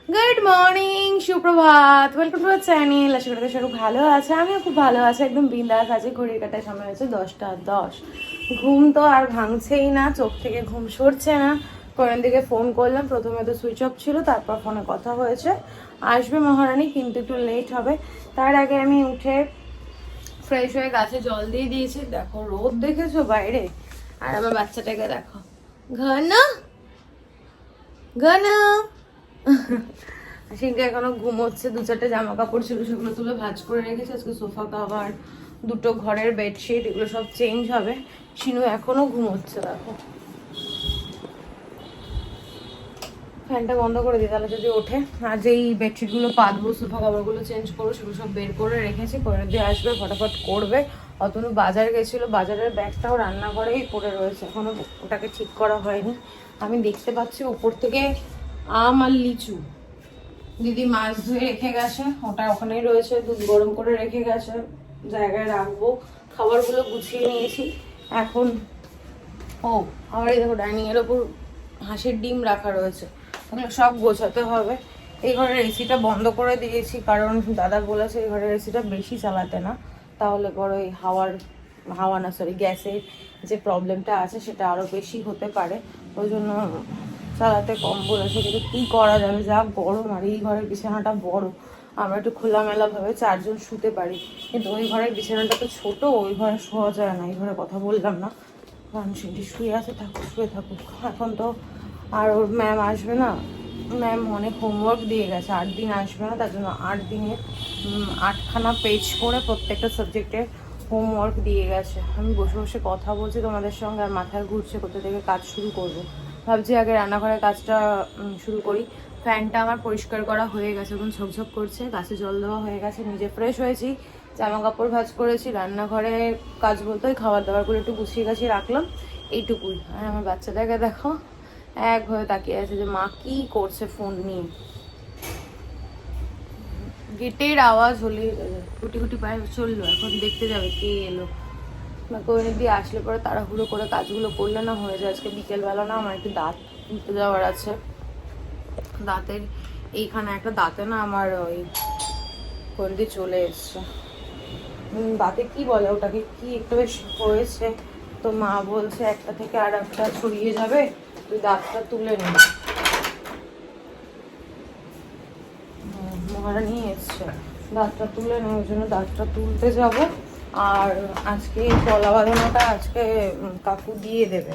Good morning, সুপ্রভাত, welcome to R channel. আশা করি সবাই ভালো আছে, আমিও খুব ভালো আছি, একদম বিন্দাস আছে। ঘড়ির কাটার সময় হচ্ছে 10টা 10। ঘুম তো আর ভাঙছেই না, চোখ থেকে ঘুম সরছে না। কোয়েন দিকে ফোন করলাম, প্রথমে তো সুইচ অফ ছিল, তারপর ফোনে কথা হয়েছে, আসবে মহারানী, কিন্তু একটু লেট হবে। তার আগে আমি উঠে ফ্রেশ হয়ে গাছে জল দিয়ে দিয়েছি। দেখো রোদ দেখেছো বাইরে, আর আমার বাচ্চাটাকে দেখো ঘন ঘন সিনটা এখনো ঘুমোচ্ছে। 2-4টে জামা কাপড় ছিল, সেগুলো তুলে ভাঁজ করে রেখেছে। আজকে সোফা কভার, 2টো ঘরের বেডশিট, এগুলো সব চেঞ্জ হবে। শিনু এখনো ঘুমোচ্ছে। দেখো ফ্যানটা বন্ধ করে দিই, তাহলে যদি ওঠে। আর যেই বেডশিটগুলো পাতবো, সোফা কভারগুলো চেঞ্জ করবো, সেগুলো সব বের করে রেখেছি। করে দিয়ে আসবে, ফটাফট করবে। অতনু বাজার গেছিলো, বাজারের ব্যাগটাও রান্নাঘরেই পড়ে রয়েছে, এখনো ওটাকে ঠিক করা হয়নি। আমি দেখতে পাচ্ছি উপর থেকে আম আর লিচু দিদি মাছ ধুয়ে রেখে গেছে, ওটা ওখানেই রয়েছে। দুধ গরম করে রেখে গেছে, জায়গায় রাখবো। খাবারগুলো গুছিয়ে নিয়েছি এখন। ও আমার এই দেখো ডাইনিং এর ওপর হাঁসের ডিম রাখা রয়েছে, ওগুলো সব গোছাতে হবে। এই ঘরের এসিটা বন্ধ করে দিয়েছি, কারণ দাদা বলেছে এই ঘরের এসিটা বেশি চালাতে না, তাহলে পরে ওই হাওয়া না সরি গ্যাসের যে প্রবলেমটা আছে সেটা আরও বেশি হতে পারে। ওই জন্য চালাতে কম বলেছে, কিন্তু কী করা যাবে, যা গরম। আর এই ঘরের বিছানাটা বড়, আমরা একটু খোলামেলাভাবে 4জন শুতে পারি, কিন্তু ওই ঘরের বিছানাটা তো ছোট, ওই ঘরে শোয়া যায় না। এই ঘরে কথা বললাম না, কারণ সেটি শুয়ে আছে, শুয়ে থাকুক। এখন তো আর ওর ম্যাম আসবে না, ম্যাম অনেক হোমওয়ার্ক দিয়ে গেছে, 8 দিন আসবে না, তার জন্য 8 দিনে 8খানা পেজ করে প্রত্যেকটা সাবজেক্টের হোমওয়ার্ক দিয়ে গেছে। আমি বসে বসে কথা বলছি তোমাদের সঙ্গে, আর মাথায় ঘুরছে কোথা থেকে কাজ শুরু করবো। ভাবছি আগে রান্নাঘরের কাজটা শুরু করি। ফ্যানটা আমার পরিষ্কার করা হয়ে গেছে, এখন ঝকঝক করছে, গাছে জল দেওয়া হয়ে গেছে, নিজে ফ্রেশ হয়েছি, জামা কাপড় ভাঁজ করেছি। রান্নাঘরে কাজ বলতে ওই খাবার দাবারগুলো একটু গুছিয়ে গাছিয়ে রাখলাম, এইটুকুই। আর আমার বাচ্চাটাকে দেখো একভাবে তাকিয়ে আছে যে মা কি করছে ফোন নিয়ে। গেটের আওয়াজ হলে গুটি গুটি পায়ে চললো, এখন দেখতে যাবে কে এলো। কোয়েনে দিয়ে আসলে পরে তাড়াহুড়ো করে কাজগুলো করলে না হয়ে যায়। আজকে বিকেলবেলা না আমার একটু দাঁত তুলতে যাওয়ার আছে। দাঁতের এইখানে একটা দাঁতে না আমার ওই কোয়েন দিয়ে চলে এসছে। দাঁতে কি বলে ওটাকে, কি একটু বেশ হয়েছে, তো মা বলছে একটা থেকে আর একটা ছড়িয়ে যাবে, তুই দাঁতটা তুলে নে। মহারানী এসছে, দাঁতটা তুলে নে, ওই জন্য দাঁতটা তুলতে যাব। আর আজকে কলা বাঁধানোটা আজকে কাকু দিয়ে দেবে,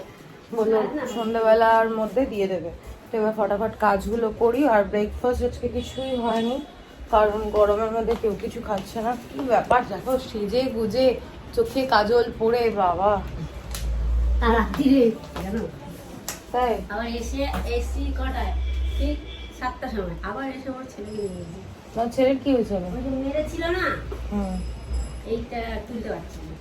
বললো সন্ধ্যাবেলার মধ্যে দিয়ে দেবে। তো এবার ফটাফট কাজগুলো করি। আর ব্রেকফাস্ট আজকে কিছুই হয়নি, কারণ গরমের মধ্যে কেউ কিছু খাচ্ছে না। কি ব্যাপার দেখো, সেজে গুজে চোখে কাজল পরে বাবা, তাই আবার এসি কটায়, ঠিক 7টার সময় আবার এসে ওর ছেলেকে নিয়ে গেছি। তোমার ছেলের কি হয়েছিল? ওই যে মেরেছিল না, হুম, এইটা তুলতে পারছি না।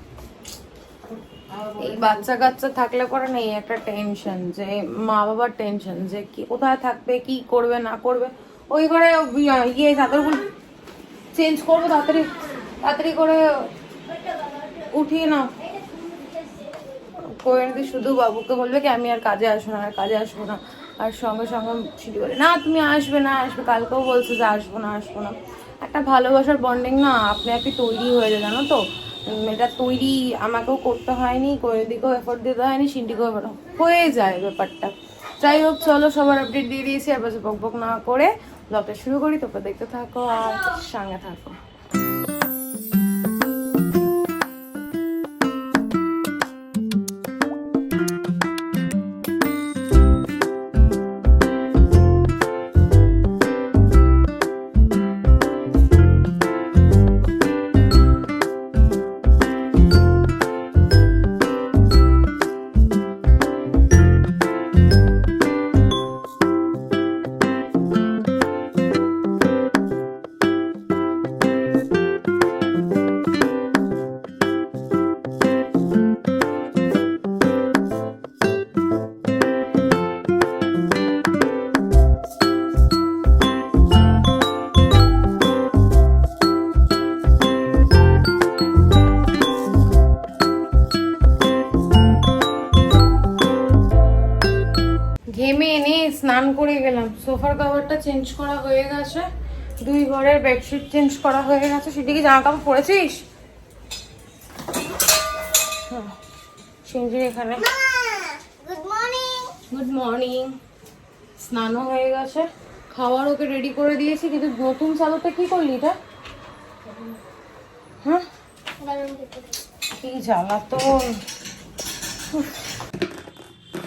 এই বাচ্চা কাচ্চা থাকলে পরে নেই একটা টেনশন, যে মা বাবার টেনশন, যে কি কোথায় থাকবে, কি করবে না করবে। ওই ঘরে ইয়ে চাদরগুলো চেঞ্জ করবো, তাড়াতাড়ি তাড়াতাড়ি করে উঠিয়ে নাও। কোয়েনদি শুধু বাবুকে বলবে কি আমি আর কাজে আসবো না, আর কাজে আসবো না। আর সঙ্গে সঙ্গে সিঁড়ি বলে না তুমি আসবে না আসবে, কালকেও বলছে যে আসবো না আসবো না। একটা ভালোবাসার বন্ডিং না আপনি আপনি তৈরি হয়ে যায়, জানো তো। এটা তৈরি আমাকেও করতে হয়নি, কোয়েনদিকেও এফোর্ট দিতে হয়নি, সিন্ডিকেও হয়ে যায় ব্যাপারটা। যাই হোক চলো, সবার আপডেট দিয়ে দিয়েছি, এবার বক বক না করে ব্লগটা শুরু করি। তোমরা দেখতে থাকো আর সঙ্গে থাকো। ঘেমে এনে স্নান করে গেলাম। সোফার কভারটা চেঞ্জ করা হয়ে গেছে, 2 ঘরের বেডশিট চেঞ্জ করা হয়ে গেছে। সেদিকে জামা কাপড় পরেছিস? সিঞ্জির এখানে গুড মর্নিং। স্নানও হয়ে গেছে, খাওয়ার ওকে রেডি করে দিয়েছি। কিন্তু নতুন চালুটা কি করলি এটা? হ্যাঁ কি জ্বালাতন।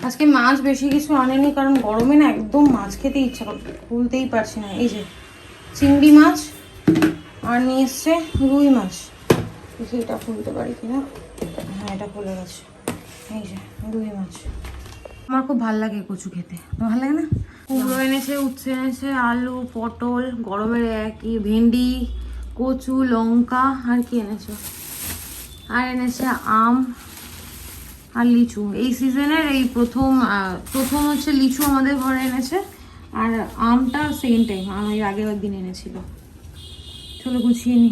আজকে মাছ বেশি কিছু আনেনি, কারণ গরমে না একদম মাছ খেতে ইচ্ছা করে, খুলতেই পারছি না। এই যে চিংড়ি মাছ আর নিয়ে এসছে রুই মাছ। দেখি এটা খুলতে পারি কিনা। হ্যাঁ এটা খুলে গেছে। এই যে রুই মাছ। আমার খুব ভালো লাগে কচু খেতে, ভালো লাগে না? কুমড়ো এনেছে, উচ্ছে এনেছে, আলু, পটল, গরমের একই, ভেন্ডি, কচু, লঙ্কা, আর কি এনেছে? আর এনেছে আম আর লিচু। এই সিজনের এই প্রথম হচ্ছে লিচু আমাদের ঘরে এনেছে, আর আমটা সেকেন্ড টাইম। আম এর আগের একদিন এনেছিল। চলো গুছিয়ে নি।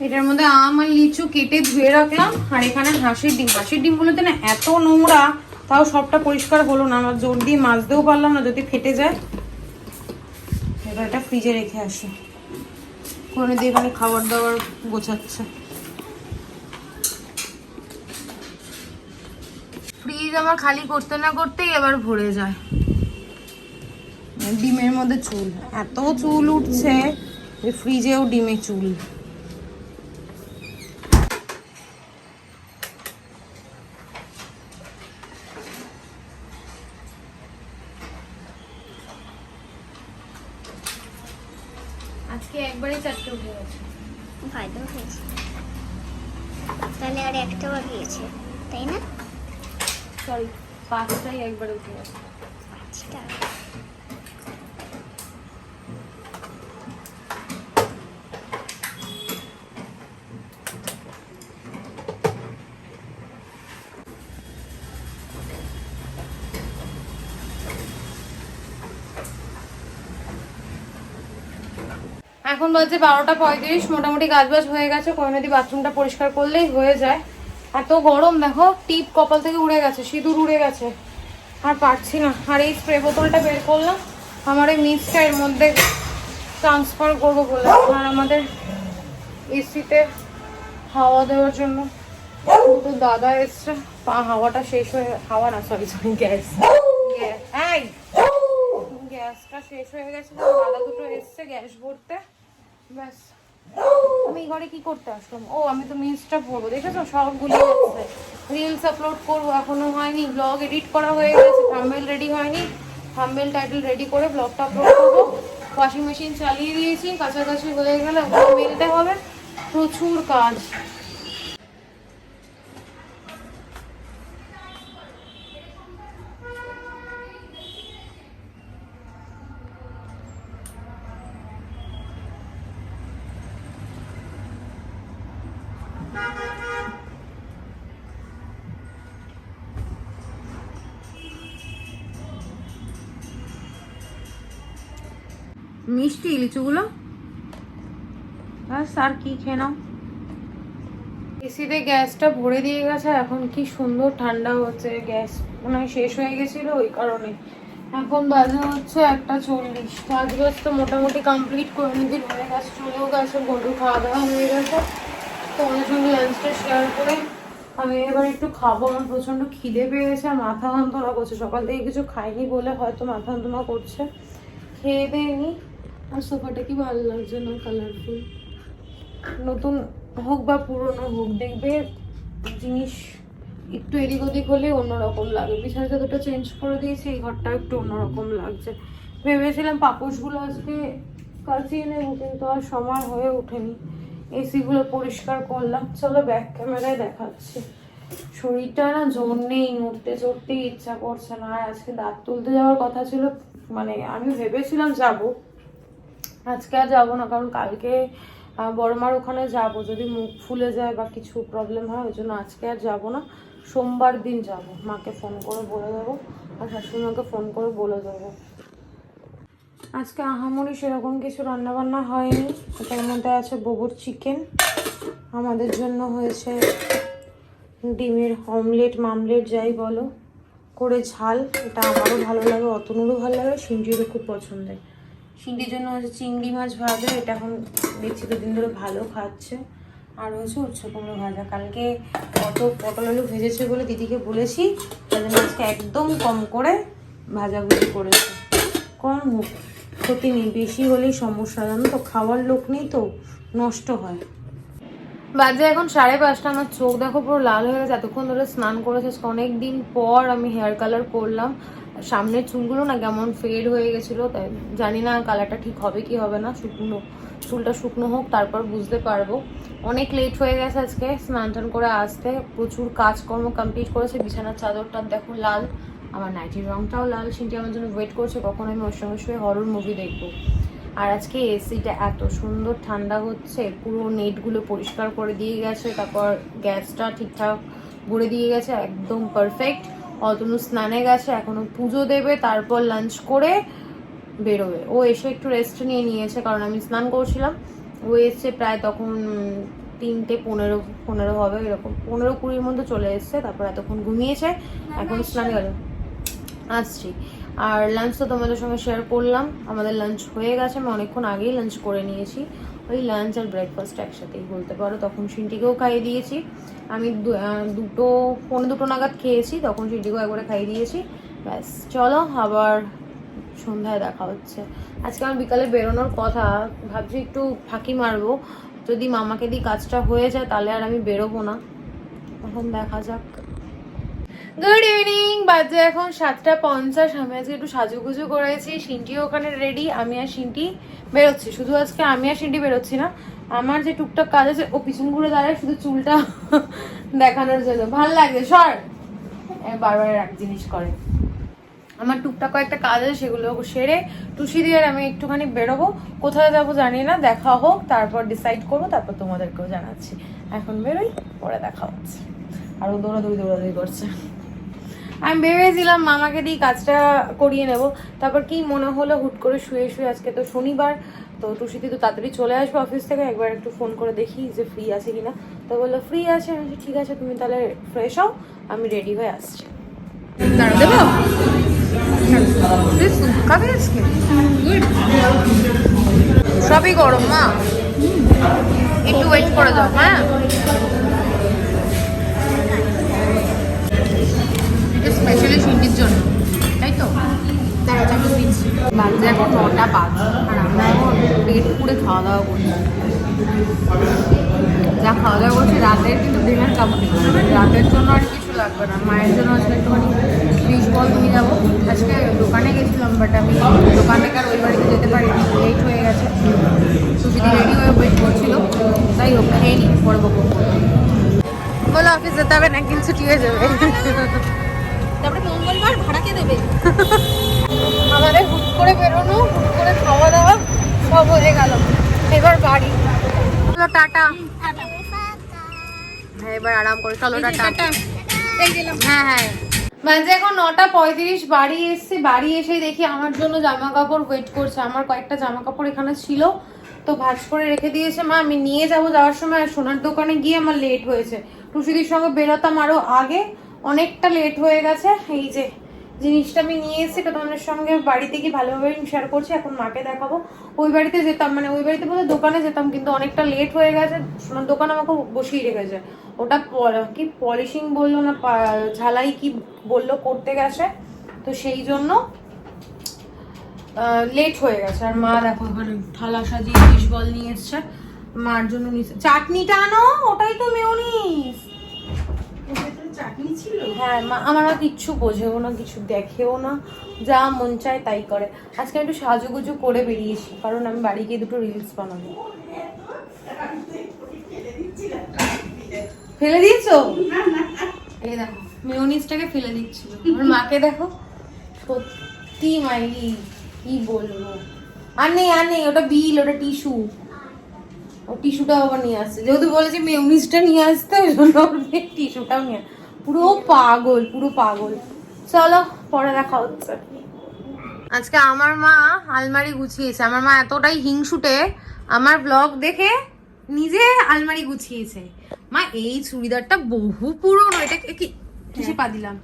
এটার মধ্যে আম আর লিচু কেটে ধুয়ে রাখলাম। আর এখানে হাঁসের ডিম। হাঁসের ডিমগুলোতে না এত নোংরা, তাও সবটা পরিষ্কার হলো না। আমার জোর দিয়ে মাজতেও পারলাম না, যদি ফেটে যায়। এবার এটা ফ্রিজে রেখে আসি। করে দিয়ে এখানে খাবার দাবার গোছাচ্ছে। ফ্রিজ আমার খালি করতে না করতেই এবার ভরে যায়। ডিমের মধ্যে চুল, এত চুল উঠছে যে ফ্রিজেও ডিমে চুল। আজকে একবারে 4টে উঠে গেছে। ফায়দা হয়েছে, তাহলে আর একটা বাকি আছে, তাই না? সরি, 5টাই একবারে উঠে গেছে। আচ্ছা এখন বাজে 12টা 35। মোটামুটি কাজবাজ হয়ে গেছে। কোনোদি বাথরুমটা পরিষ্কার করলেই হয়ে যায়। এত গরম দেখো, টিপ কপাল থেকে উড়ে গেছে, সিঁদুর উড়ে গেছে, আর পারছি না। আর এই স্প্রে বোতলটা বের করলাম, আমার এই মিক্সটা এর মধ্যে ট্রান্সফার করবো বলে। আর আমাদের এসিতে হাওয়া দেওয়ার জন্য দুটো দাদা এসছে। হাওয়াটা শেষ হয়ে, হাওয়া না সরি গ্যাস, গ্যাসটা শেষ হয়ে গেছে। দাদা দুটো এসছে গ্যাস ভরতে। ব্যাস, আমি ঘরে কি করতে আসলাম? ও আমি তো মিক্সটা পড়বো, দেখেছো সব গুলিয়ে যাচ্ছে। রিলস আপলোড করবো, এখনো হয়নি। ব্লগ এডিট করা হয়ে গেছে, থাম্বনেল রেডি হয়নি। থাম্বনেল টাইটেল রেডি করে ব্লগটা আপলোড করবো। ওয়াশিং মেশিন চালিয়ে দিয়েছি, কাছাকাছি হয়ে গেলে ওগুলো মেলতে হবে। প্রচুর কাজ। মিষ্টি লিচুগুলো, ব্যাস আর কি খেয়ে নাও। এসিতে গ্যাসটা ভরে দিয়ে গেছে, এখন কি সুন্দর ঠান্ডা হচ্ছে। গ্যাস মনে হয় শেষ হয়ে গেছিল, ওই কারণে। এখন বাজে হচ্ছে 1:40। কাজবাজ তো মোটামুটি কমপ্লিট করে নিতে হয়ে গেছে, চলেও গেছে। গরু খাওয়া দাওয়া হয়ে গেছে। তোমাদের সঙ্গে লাঞ্চটা শেয়ার করে আমি এবার একটু খাবো, আমার প্রচন্ড খিদে পেয়ে গেছে আর মাথা যন্ত্রণা করছে। সকাল থেকে কিছু খাইনি বলে হয়তো মাথা যন্ত্রণা করছে। খেয়ে দিয়ে নি। আর সোফাটা কি ভালো লাগছে না, কালারফুল। নতুন হোক বা পুরনো হোক, দেখবে জিনিস একটু এদিক ওদিক হলে অন্যরকম লাগে। বিছানা চাদরটা চেঞ্জ করে দিয়েছি, এই ঘরটা একটু অন্যরকম লাগছে। ভেবেছিলাম পাপোশগুলো আজকে কাচিয়ে নেবো, কিন্তু আর সময় হয়ে ওঠেনি। এসিগুলো পরিষ্কার করলাম। চলো ব্যাক ক্যামেরায় দেখাচ্ছি। শরীরটা না জোর নেই, নড়তে চড়তেই ইচ্ছা করছে না। আর আজকে দাঁত তুলতে যাওয়ার কথা ছিল, মানে আমি ভেবেছিলাম যাব, আজকে আর যাবো না, কারণ কালকে বড়মার ওখানে যাব। যদি মুখ ফুলে যায় বা কিছু প্রবলেম হয়, ওই জন্য আজকে আর যাবো না। সোমবার দিন যাব, মাকে ফোন করে বলে দেবো আর শাশুড়িমাকে ফোন করে বলে দেবো। আজকে আহামরি সেরকম কিছু রান্নাবান্না হয়নি। এটার মধ্যে আছে বোবর চিকেন, আমাদের জন্য হয়েছে ডিমের অমলেট মামলেট যাই বলো করে ঝাল। এটা আমারও ভালো লাগে, অতনুরও ভালো লাগে, সিন্টিরও খুব পছন্দের। সিন্টির জন্য হচ্ছে চিংড়ি মাছ ভাজা, এটা এখন দেখছি দুদিন ধরে ভালো খাচ্ছে। আর হচ্ছে উচ্ছে কুমড়ো ভাজা। কালকে পটল আলু ভেজেছে বলে দিদিকে বলেছি, তাই জন্য আজকে একদম কম করে ভাজাভুজি করেছে। কম হোক ক্ষতি নেই, বেশি হলেই সমস্যা, জানো তো, খাওয়ার লোক নেই তো নষ্ট হয়। বাজে এখন 5:30। আমার চোখ দেখো পুরো লাল হয়ে গেছে, এতক্ষণ ধরে স্নান করেছে। অনেকদিন পর আমি হেয়ার কালার করলাম। সামনের চুলগুলো না কেমন ফেড হয়ে গেছিলো, তাই জানি না কালারটা ঠিক হবে কি হবে না। চুলটা শুকনো হোক, তারপর বুঝতে পারবো। অনেক লেট হয়ে গেছে আজকে স্নান টান করে আসতে। প্রচুর কাজকর্ম কমপ্লিট করেছে। বিছানার চাদরটা দেখো লাল, আমার নাইটির রংটাও লাল। সিনটি আমার জন্য ওয়েট করছে কখন আমি ওর সঙ্গে শুয়ে হরর মুভি দেখবো। আর আজকে এসিটা এত সুন্দর ঠান্ডা হচ্ছে, পুরো নেটগুলো পরিষ্কার করে দিয়ে গেছে, তারপর গ্যাসটা ঠিকঠাক ভরে দিয়ে গেছে, একদম পারফেক্ট। অতনু স্নানে গেছে, এখনো পুজো দেবে, তারপর লাঞ্চ করে বেরোবে। ও এসে একটু রেস্ট নিয়েছে, কারণ আমি স্নান করছিলাম। ও এসছে প্রায় তখন 3:15 হবে, এরকম 15-20 মধ্যে চলে এসছে। তারপর এতক্ষণ ঘুমিয়েছে, এখন স্নানে গেল। আসছি। আর লাঞ্চ তো তোমাদের সঙ্গে শেয়ার করলাম, আমাদের লাঞ্চ হয়ে গেছে। আমি অনেকক্ষণ আগেই লাঞ্চ করে নিয়েছি, ওই লাঞ্চ আর ব্রেকফাস্ট একসাথেই বলতে পারো। তখন সিন্টিকেও খাইয়ে দিয়েছি। আমি 2:15 নাগাদ খেয়েছি, তখন সিন্টিকেও একবারে খাইয়ে দিয়েছি। ব্যাস, চলো আবার সন্ধ্যায় দেখা হচ্ছে। আজকে আমার বিকালে বেরোনোর কথা, ভাবছি একটু ফাঁকি মারবো। যদি মামাকে দিয়ে কাজটা হয়ে যায় তাহলে আর আমি বেরোবো না, এখন দেখা যাক। গুড ইভিনিং, বাজে এখন 7:50। আমি আজকে একটু সাজুগুজু করেছি, সিন্টিও ওখানে রেডি, আমি আর সিন্টি বেরোচ্ছি। শুধু আজকে আমি আর সিন্টি বেরোচ্ছি না, আমার যে টুকটাক কাজ আছে ও পিছন ঘুরে দাঁড়ায় শুধু চুলটা দেখানোর জন্য। ভাল লাগে সর, বারবার এক জিনিস করে। আমার টুকটাক কয়েকটা কাজ আছে, সেগুলো সেরে টুসি দিয়ে আমি একটুখানি বেরোবো। কোথায় যাবো জানি না, দেখা হোক, তারপর ডিসাইড করবো, তারপর তোমাদেরকেও জানাচ্ছি। এখন বেরোই, পরে দেখা হচ্ছে। আর ও দৌড়াদৌড়ি করছে। আমি ভেবেছিলাম মামাকে দিয়ে কাজটা করিয়ে নেব, তারপর কি মনে হলো হুট করে শুয়ে আজকে তো শনিবার, তো টুসিদি তো তাড়াতাড়ি চলে আসবে অফিস থেকে, একবার একটু ফোন করে দেখি যে ফ্রি আছে কিনা। তো বললো ফ্রি আছে। আমি ঠিক আছে, তুমি তাহলে ফ্রেশ হও, আমি রেডি হয়ে আসছি। দাঁড়া দেবো সবই গরম মা, একটু ওয়েট করে দাও। হ্যাঁ, স্পেশালি সিন্টির জন্য, তাই তো। বাজে এখন 9টা 5, আর আমরা এখন পেট পুরে খাওয়া দাওয়া করছি। যা খাওয়া দাওয়া করছি রাতের, কিন্তু ডিনার কামড় রাতের জন্য আর কিছু লাগবে না। মায়ের জন্য আজকে একটুখানি ফিশ বল নিয়ে যাবো। আজকে দোকানে গেছিলাম, বাট আমি দোকানে আর ওই বাড়িতে যেতে পারিনি, লেট হয়ে গেছে। সুবিধা রেডি হয়ে ওয়েট করছিল, তাই হোক খেয়ে নি, পরে বকবো। বলো অফিস যেতে হবে না, একদিন ছুটি হয়ে যাবে। তারপরে মঙ্গলবার ভাড়া কে দেবে? আমাদের হুট করে বেরোনো, হুট করে খাওয়া দাওয়া সব হয়ে গেল। এবার বাড়ি, টাটা। হ্যাঁ, এবার আরাম করে চলো, টাটা। হ্যাঁ হ্যাঁ, বাজে এখন 9:35। বাড়ি এসছি, বাড়ি এসে দেখি আমার জন্য জামা কাপড় ওয়েট করছে। আমার কয়েকটা জামা কাপড় এখানে ছিল, তো ভাঁজ করে রেখে দিয়েছে মা। আমি নিয়ে যাবো যাওয়ার সময়, আর সোনার দোকানে গিয়ে আমার লেট হয়েছে। টুসিদির সঙ্গে বেরোতাম আরো আগে, অনেকটা লেট হয়ে গেছে। এই যে জিনিসটা আমি নিয়ে এসেছি, এটা তোমাদের সঙ্গে বাড়িতে গিয়ে ভালোভাবে শেয়ার করছি। এখন মাকে দেখাবো। ওই বাড়িতে যেতাম, মানে ওই বাড়িতে বলতে দোকানে যেতাম, কিন্তু অনেকটা লেট হয়ে গেছে, সোনার দোকান আমাকে বসিয়ে রেখেছে। ওটা কি পলিশিং বললো না ঝালাই কি বললো করতে গেছে, তো সেই জন্য লেট হয়ে গেছে। আর মা দেখো ওখানে থালা সাজিয়ে ফিশ বল নিয়ে এসছে, মার জন্য নিয়েছে। চাটনিটা আনো, ওটাই তো মেয়োনিজ। চাটনি ছিল। হ্যাঁ মা, আমার মা কিচ্ছু বোঝেও না, কিছু দেখেও না, যা মন চায় তাই করে। আজকে একটু সাজুগুজু করে বেরিয়েছি, কারণ আমি বাড়ি গিয়ে দুটো রিলস বানাবো। ফেলে দিয়েছো? এই দেখো মেয়োনিজটাকে ফেলে দিচ্ছিল। আমার মাকে দেখো, সত্যি মাইরি কি বলবো। আর নেই ওটা বিল, ওটা টিস্যু। ও টিস্যুটা আবার নিয়ে আসছে, যেহেতু বলেছে মেয়োনিজটা নিয়ে আসতে, ওই জন্য টিস্যুটাও নিয়ে। পুরো পাগল, পুরো পাগল। চলো পরে দেখা হচ্ছে। আজকে আমার মা আলমারি গুছিয়েছে। আমার মা এতটাই হিংসুটে, আমার ব্লগ দেখে নিজে আলমারি গুছিয়েছে। মা এই চুড়িদারটা বহু পুরনো, এটা কি কিসে পা দিলাম,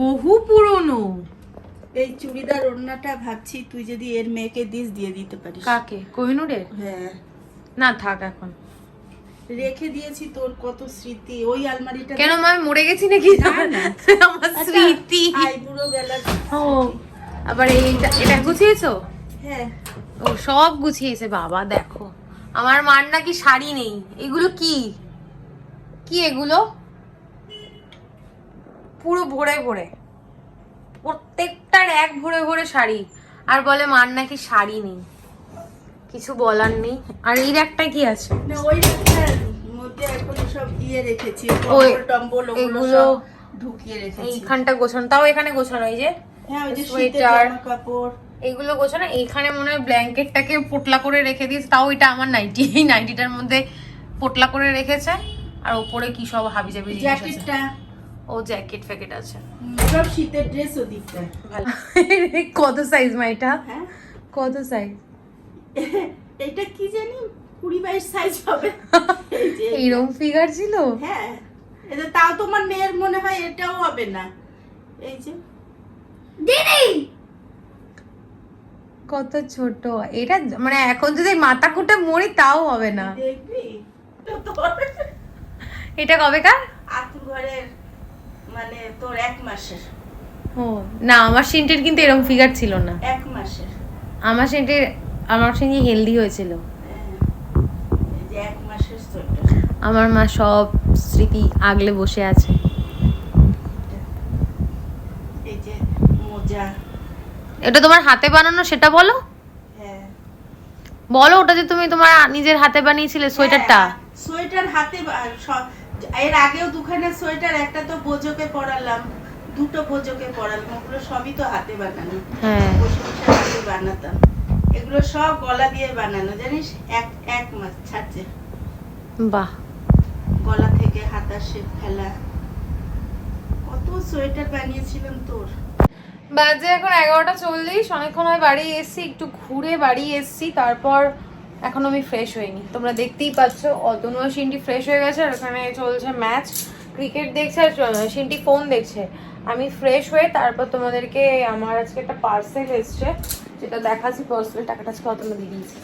বহু পুরনো। এই চুড়িদার ওড়নাটা ভাবছি তুই যদি এর মেয়েকে দিয়ে দিতে পারিস। কাকে? কোহিনুরের? হ্যাঁ না থাক, এখন রেখে দিয়েছি, তোর কত স্মৃতি ওই আলমারিটা। কেন মা মরে গেছি নাকি? আমার স্মৃতি। বুড়ো বেলা। ও আবার এটা গুছিয়েছো? হ্যাঁ ও সব গুছিয়েছে। বাবা দেখো, আমার মার নাকি শাড়ি নেই। এগুলো কি কি এগুলো? পুরো ভরে ভরে, প্রত্যেকটার এক ভরে ভরে শাড়ি, আর বলে মার নাকি শাড়ি নেই। কিছু বলার নেই। আর এই একটা কি আছে? না ওই একটার মধ্যে এখন সব দিয়ে রেখেছি, ওই টম্বল এগুলো ঢুকিয়ে রেখেছি। এইখানটা গোছানো, তাও এখানে গোছানো। এই যে হ্যাঁ ওই যে সোয়েটার, জামা কাপড় এইগুলো গোছানো। এইখানে মনে হয় ব্ল্যাঙ্কেটটাকে পোটলা করে রেখে দিয়েছে, তাও এটা আমার নাইটি। এই নাইটিটার মধ্যে পোটলা করে রেখেছে। আর ওপরে কি সব হাবিজাবি জিনিস আছে। জ্যাকেটটা, ও জ্যাকেট ফ্যাকেট আছে। সব শীতের ড্রেস ওদিকটা। ভালো। কত সাইজ মা এটা? হ্যাঁ কত সাইজ? এটা কি জানি 20-22 সাইজ হবে। এই যে এইরকম ফিগার ছিল? হ্যাঁ এটা তাও তোমার মেয়ের মনে হয় এটাও হবে না। এই যে দিদি কত ছোট এটা, মানে এখন যদি মাথা কুটে মরি তাও হবে না। দেখবি তোর এটা কবেকার? আতুর ঘরের, মানে তোর 1 মাসের। ও না, আমার সেন্টের কিন্তু এরকম ফিগার ছিল না। 1 মাসের। আমার সেন্টে হেলদি হয়েছিল। হ্যাঁ, এই যে 1 মাসের সোয়েটার। আমার মা সব স্মৃতি আগলে বসে আছে। এই যে মোজা। এটা তোমার হাতে বানানো, সেটা বলো। হ্যাঁ বলো, ওটা যে তুমি তোমার নিজের হাতে বানিয়েছিলে সোয়েটারটা। সোয়েটার হাতে এর আগেও দুখানা সোয়েটার, একটা তো বোজোকে পরালাম, দুটো বোজোকে পরালাম, ওগুলো সবই তো হাতে বানানো। হ্যাঁ বসে বসে হাতে বানাতাম। এগুলো সব গলা দিয়ে বানানো, জানিস, এক মাস ছাড়ছে। বাহ, গলা থেকে হাতার শেপ ফেলা, কত সোয়েটার বানিয়েছিলাম তোর। বাজে এখন 11:40। অনেকক্ষণ হয় বাড়ি এসছি, একটু ঘুরে বাড়ি এসছি। তারপর এখন আমি ফ্রেশ হইনি, তোমরা দেখতেই পাচ্ছ। অতনু আর সিন্টি ফ্রেশ হয়ে গেছে, আর ওখানে চলছে ম্যাচ, ক্রিকেট দেখছে, আর সিন্টি ফোন দেখছে। আমি ফ্রেশ হয়ে তারপর তোমাদেরকে আমার আজকে একটা পার্সেল এসছে, যেটা দেখাচ্ছি। পার্সেল টাকাটা আজকে অতনু দিয়ে দিয়েছে।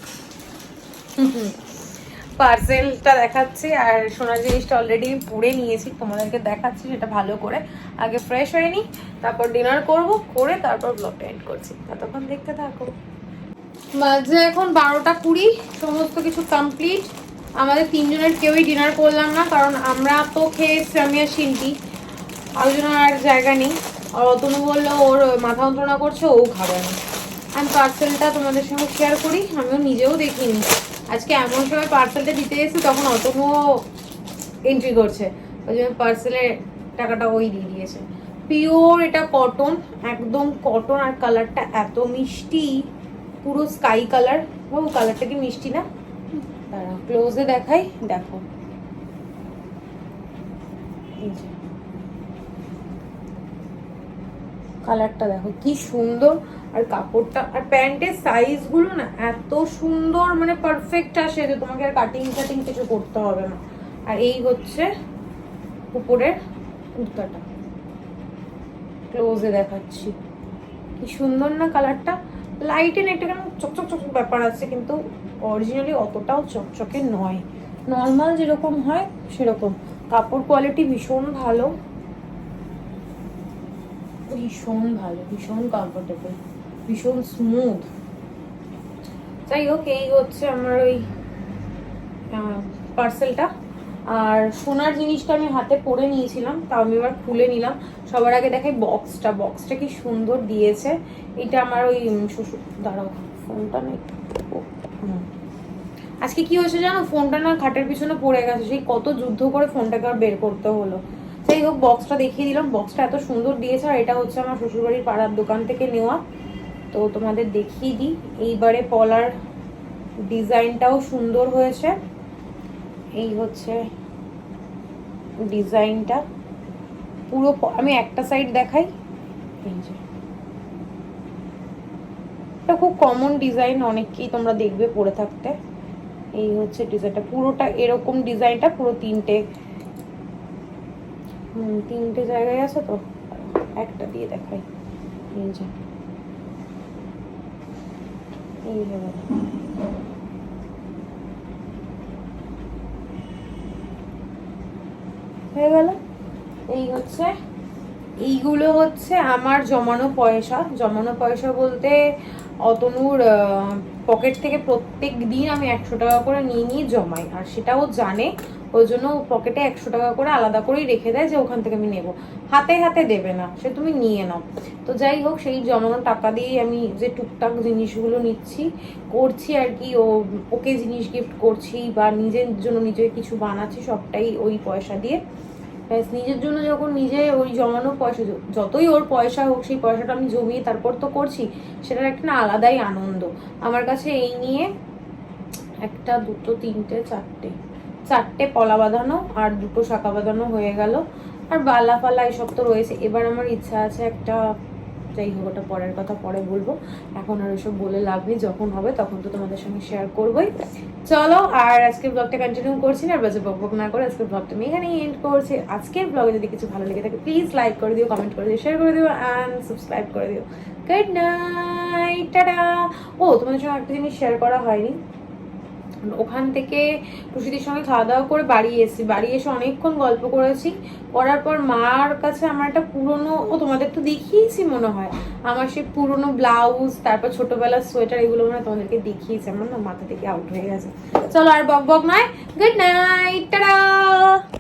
পার্সেলটা দেখাচ্ছি, আর সোনার জিনিসটা অলরেডি আমি পরে নিয়েছি, তোমাদেরকে দেখাচ্ছি সেটা ভালো করে। আগে ফ্রেশ হয়ে নিই, তারপর ডিনার করব, করে তারপর ব্লগটা এন্ড করছি। ততক্ষণ দেখতে থাকো। বাজে এখন 12:20, সমস্ত কিছু কমপ্লিট। আমাদের তিনজনের কেউই ডিনার করলাম না, কারণ আমরা তো খেয়েছি, আমি আর শিল্পী, আলোচনার আর জায়গা নেই। আর অতনু বললো ওর মাথা যন্ত্রণা করছে, ও খাবে না। আমি পার্সেলটা তোমাদের সঙ্গে শেয়ার করি, আমিও নিজেও দেখিনি। আজকে এমন সময় পার্সেলটা দিতে এসেছি, তখন অতনুও এন্ট্রি করছে, ওই জন্য পার্সেলের টাকাটা ওই দিয়ে দিয়েছে। পিওর এটা কটন, একদম কটন। আর কালারটা এত মিষ্টি, পুরো স্কাই কালার। ও কালারটা কি মিষ্টি না? দাঁড়াও ক্লোজে দেখাই, দেখো। এই যে কালারটা দেখো কি সুন্দর, আর কাপড়টা আর প্যান্টের সাইজ গুলো না এত সুন্দর, মানে পারফেক্ট আসে যে তোমাকে আর কাটিং কিছু করতে হবে না। আর এই হচ্ছে উপরের কুর্তাটা, ক্লোজে দেখাচ্ছি, কি সুন্দর না কালারটা। লাইটে না একটা কেমন চকচক চকচক ব্যাপার আছে, কিন্তু অরিজিনালি অতটাও চকচকে নয়, নর্মাল যেরকম হয় সেরকম। কাপড় কোয়ালিটি ভীষণ ভালো, ভীষণ ভালো, ভীষণ কমফোর্টেবল, ভীষণ স্মুথ। যাই হোক, এই হচ্ছে আমার ওই পার্সেলটা। আর সোনার জিনিসটা আমি হাতে পরে নিয়েছিলাম, তাও আমি এবার খুলে নিলাম। সবার আগে দেখাই বক্সটা, বক্সটা কি সুন্দর দিয়েছে। এটা আমার ওই শ্বশুর, দাঁড়াও ফোনটা নেই। আজকে কি হয়েছে জানো, ফোনটা না খাটের পিছনে পড়ে গেছে, সেই কত যুদ্ধ করে ফোনটাকে আর বের করতে হলো। যাই হোক, বক্সটা দেখিয়ে দিলাম, বক্সটা এত সুন্দর দিয়েছে। আর এটা হচ্ছে আমার শ্বশুরবাড়ির পাড়ার দোকান থেকে নেওয়া, তো তোমাদের দেখিয়ে দিই। এইবারে পলার ডিজাইনটাও সুন্দর হয়েছে। এই হচ্ছে ডিজাইনটা পুরো, আমি একটা সাইড দেখাই। এই যে এটা খুব কমন ডিজাইন, অনেককেই তোমরা দেখবে পরে থাকতে। এই হচ্ছে ডিজাইনটা, পুরোটা এরকম ডিজাইনটা, পুরো তিনটে জায়গায় আছে, তো একটা দিয়ে দেখাই। এই যে এইভাবে হয়ে গেল। এই হচ্ছে, এইগুলো হচ্ছে আমার জমানো পয়সা। জমানো পয়সা বলতে অতনুর পকেট থেকে প্রত্যেক দিন আমি 100 টাকা করে নিয়ে নিয়ে জমাই, আর সেটাও জানে, ওই জন্য পকেটে 100 টাকা করে আলাদা করেই রেখে দেয় যে ওখান থেকে আমি নেব, হাতে হাতে দেবে না, সে তুমি নিয়ে নাও। তো যাই হোক, সেই জমানো টাকা দিয়েই আমি যে টুকটাক জিনিসগুলো নিচ্ছি, করছি আর কি। ওকে জিনিস গিফট করছি বা নিজের জন্য নিজে কিছু বানাচ্ছি, সবটাই ওই পয়সা দিয়ে। নিজের জন্য যখন নিজে ওই জমানো পয়সা, যতই ওর পয়সা হোক, সেই পয়সাটা আমি জমিয়ে তারপর তো করছি, সেটার একটা না আলাদাই আনন্দ আমার কাছে। এই নিয়ে একটা, দুটো, তিনটে, চারটে পলা বাঁধানো আর দুটো শাখা বাঁধানো হয়ে গেল। আর বালা ফালা এসব তো রয়েছে। এবার আমার ইচ্ছা আছে একটা, যাই হোক ওটা পরের কথা, পরে বলবো। এখন আর এসব বলে লাভ নেই, যখন হবে তখন তো তোমাদের সঙ্গে শেয়ার করবোই। চলো, আর আজকের ব্লগটা কন্টিনিউ করছি না, আর বাজে বকবক না করে আজকের ব্লগটা আমি এখানেই এন্ড করছি। আজকের ব্লগে যদি কিছু ভালো লেগে থাকে, প্লিজ লাইক করে দিও, কমেন্ট করে দিও, শেয়ার করে দিও অ্যান্ড সাবস্ক্রাইব করে দিও। Good night, tata. ও, তোমাদের সঙ্গে একটা জিনিস শেয়ার করা হয়নি, ওখান থেকে প্রসিদির সঙ্গে খাওয়া দাওয়া করে বাড়ি এসেছি। বাড়ি এসে অনেকক্ষণ গল্প করেছি, করার পর মার কাছে আমার একটা পুরনো, তোমাদের তো দেখিয়েছি মনে হয়, আমার সেই পুরনো ব্লাউজ, তারপর ছোটবেলার সোয়েটার, এগুলো মনে হয় তোমাদেরকে দেখিয়েছি। আমার না মাথা থেকে আউট হয়ে গেছে। চলো আর বক বক নয়, গুড নাইট, টাটা।